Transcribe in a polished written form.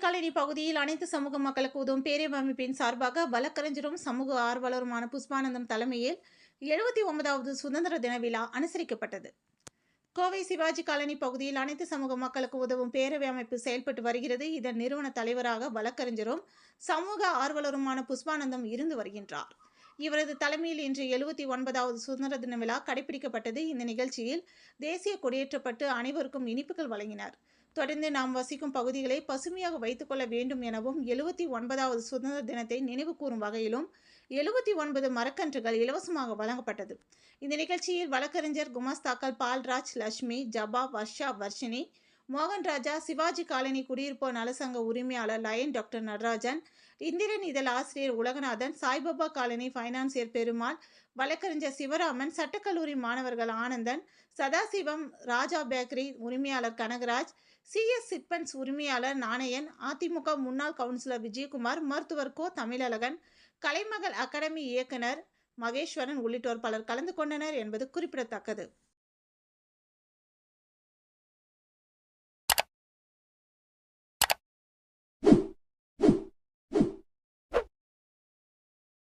Colony பகுதியில் அனைத்து சமூக மக்களுக்கு உதவும் பேரவை அமைப்பின் சார்பாக வழக்கறிஞரும் சமூக ஆர்வலருமான புஷ்பானந்தம் தலைமையில் 79வது சுதந்திர தின விழா அனுசரிக்கப்பட்டது. கோவை சிவாஜி காலனி பகுதியில் அனைத்து சமூக மக்களுக்கு உதவும் பேரவை அமைப்பு செயல்பட்டு வருகிறது. இதன் நிறுவன தலைவராக வழக்கறிஞரும் சமூக ஆர்வலருமான புஷ்பானந்தம் இருந்து வருகின்றார். இவரது தலைமையில் இன்று 79வது சுதந்திர தின விழா கடைபிடிக்கப்பட்டது. இந்த நிகழ்ச்சியில் தேசிய கொடியேற்றப்பட்டு அனைவருக்கும் இனிப்புகள் வழங்கினார். தொடர்ந்து நாம் வசிக்கும் பகுதிகளை பசுமையாக வைத்துக் கொள்ள வேண்டும் எனவும் 79வது சுதந்திர தினத்தை நினைவு கூறும் வகையிலும் 79 மரக்கன்றுகள் இலவசமாக வழங்கப்பட்டது. இந்த நிகழ்ச்சியில் வழக்கறிஞர் குமாஸ்தாக்கள் பால்ராஜ், லட்சுமி, ஜபா, வர்ஷா, வர்ஷினி, மோகன்ராஜா, சிவாஜி காலனி குடியிருப்போர் நலசங்க உரிமையாளர் லயன் டாக்டர் நடராஜன், இந்திரன் இதழ் ஆசிரியர் உலகநாதன், சாய்பாபா காலனி ஃபைனான்சியர் பெருமாள், வழக்கறிஞர் சிவராமன், சட்டக்கல்லூரி மாணவர்கள் ஆனந்தன், சதாசிவம், ராஜா பேக்கரி உரிமையாளர் கனகராஜ், சிஎஸ் சிட்பண்ட்ஸ் உரிமையாளர் நாணயன், அதிமுக முன்னாள் கவுன்சிலர் விஜயகுமார், மருத்துவர் கோ தமிழழகன், கலைமகள் அகாடமி இயக்குனர் மகேஸ்வரன் உள்ளிட்டோர் பலர் கலந்து கொண்டனர் என்பது குறிப்பிடத்தக்கது.